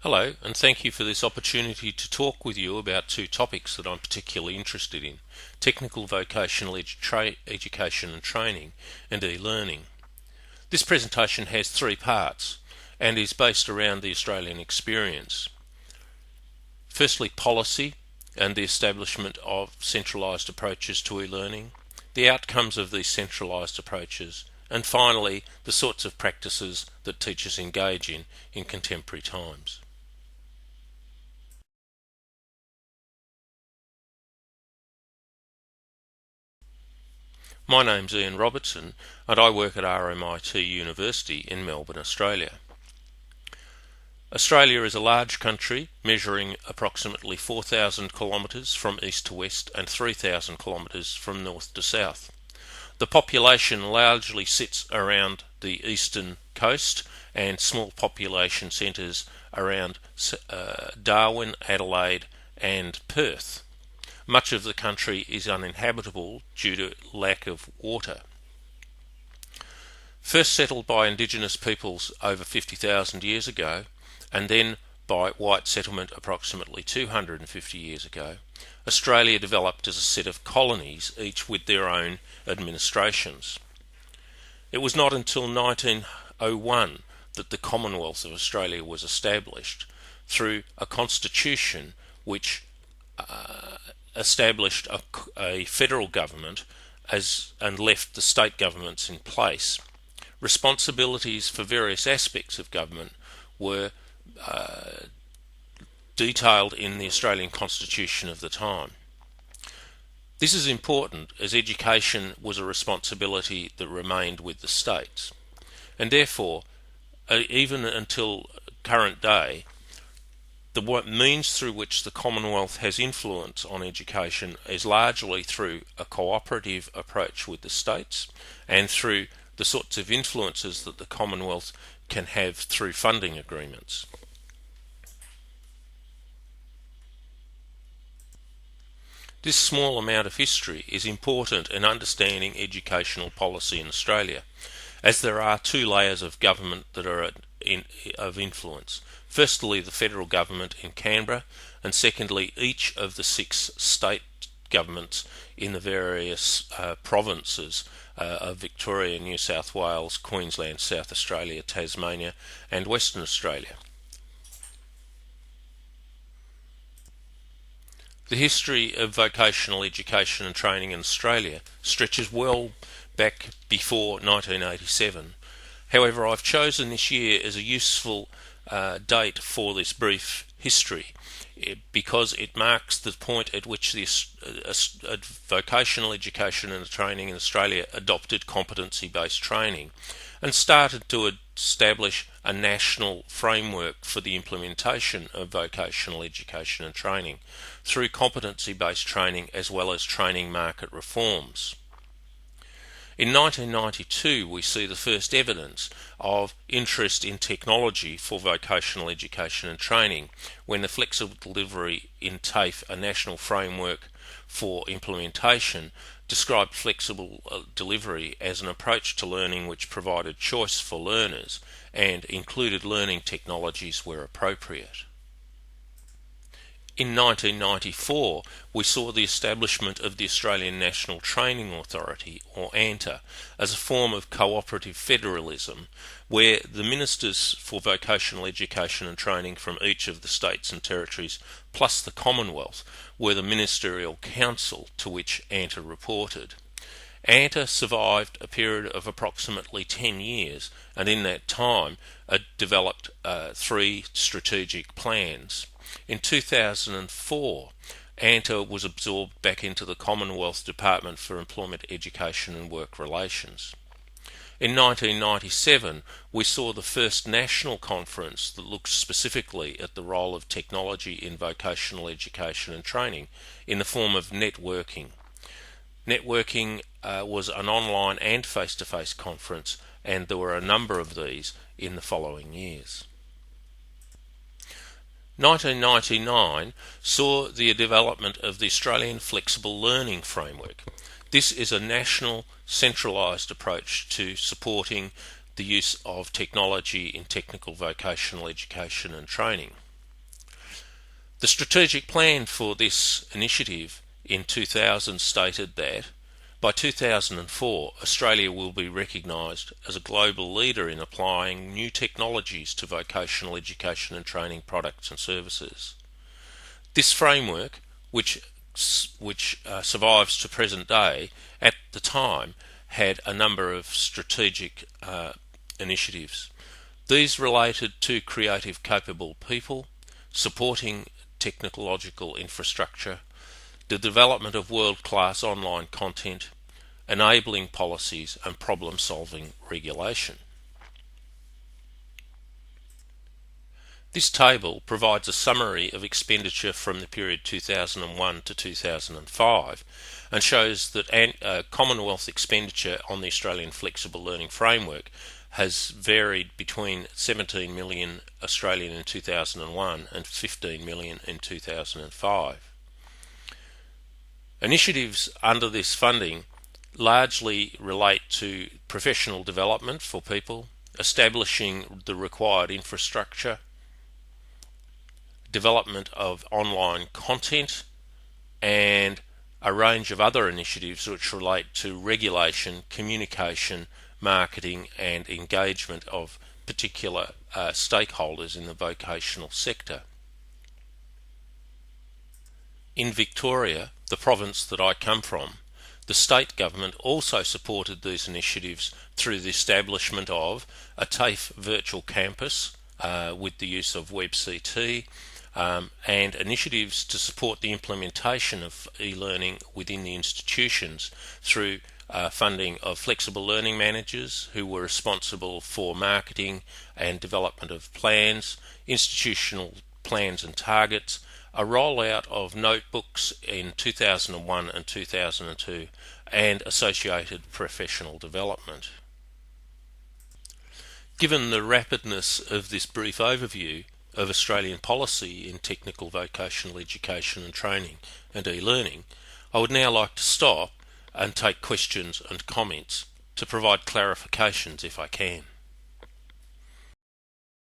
Hello, and thank you for this opportunity to talk with you about two topics that I'm particularly interested in: technical vocational education and training, and e-learning. This presentation has three parts and is based around the Australian experience. Firstly, policy and the establishment of centralised approaches to e-learning, the outcomes of these centralised approaches, and finally, the sorts of practices that teachers engage in contemporary times. My name's Ian Robertson and I work at RMIT University in Melbourne, Australia. Australia is a large country measuring approximately 4,000 kilometres from east to west and 3,000 kilometres from north to south. The population largely sits around the eastern coast and small population centres around Darwin, Adelaide and Perth. Much of the country is uninhabitable due to lack of water. First settled by indigenous peoples over 50,000 years ago, and then by white settlement approximately 250 years ago, Australia developed as a set of colonies, each with their own administrations. It was not until 1901 that the Commonwealth of Australia was established through a constitution which established a federal government and left the state governments in place. Responsibilities for various aspects of government were detailed in the Australian Constitution of the time. This is important as education was a responsibility that remained with the states, and therefore even until current day, the means through which the Commonwealth has influence on education is largely through a cooperative approach with the states and through the sorts of influences that the Commonwealth can have through funding agreements. This small amount of history is important in understanding educational policy in Australia, as there are two layers of government that are of influence. Firstly, the federal government in Canberra, and secondly, each of the 6 state governments in the various provinces of Victoria, New South Wales, Queensland, South Australia, Tasmania and Western Australia. The history of vocational education and training in Australia stretches well back before 1987. However, I've chosen this year as a useful date for this brief history because it marks the point at which the vocational education and training in Australia adopted competency-based training and started to establish a national framework for the implementation of vocational education and training through competency-based training as well as training market reforms. In 1992, we see the first evidence of interest in technology for vocational education and training when the Flexible Delivery in TAFE, a national framework for implementation, described flexible delivery as an approach to learning which provided choice for learners and included learning technologies where appropriate. In 1994, we saw the establishment of the Australian National Training Authority, or ANTA, as a form of cooperative federalism, where the ministers for vocational education and training from each of the states and territories, plus the Commonwealth, were the ministerial council to which ANTA reported. ANTA survived a period of approximately 10 years, and in that time it developed 3 strategic plans. In 2004, ANTA was absorbed back into the Commonwealth Department for Employment, Education and Work Relations. In 1997, we saw the first national conference that looked specifically at the role of technology in vocational education and training in the form of networking. Networking was an online and face-to-face conference, and there were a number of these in the following years. 1999 saw the development of the Australian Flexible Learning Framework. This is a national centralised approach to supporting the use of technology in technical vocational education and training. The strategic plan for this initiative in 2000 stated that by 2004 Australia will be recognised as a global leader in applying new technologies to vocational education and training products and services. This framework, which survives to present day, at the time had a number of strategic initiatives. These related to creative, capable people, supporting technological infrastructure, the development of world-class online content, enabling policies and problem-solving regulation. This table provides a summary of expenditure from the period 2001 to 2005 and shows that Commonwealth expenditure on the Australian Flexible Learning Framework has varied between 17 million Australian in 2001 and 15 million in 2005. Initiatives under this funding largely relate to professional development for people, establishing the required infrastructure, development of online content, and a range of other initiatives which relate to regulation, communication, marketing and engagement of particular stakeholders in the vocational sector. In Victoria, the province that I come from, the state government also supported these initiatives through the establishment of a TAFE virtual campus with the use of WebCT, and initiatives to support the implementation of e-learning within the institutions through funding of flexible learning managers who were responsible for marketing and development of plans, institutional plans and targets, a rollout of notebooks in 2001 and 2002, and associated professional development. Given the rapidness of this brief overview of Australian policy in technical vocational education and training and e-learning, I would now like to stop and take questions and comments to provide clarifications if I can.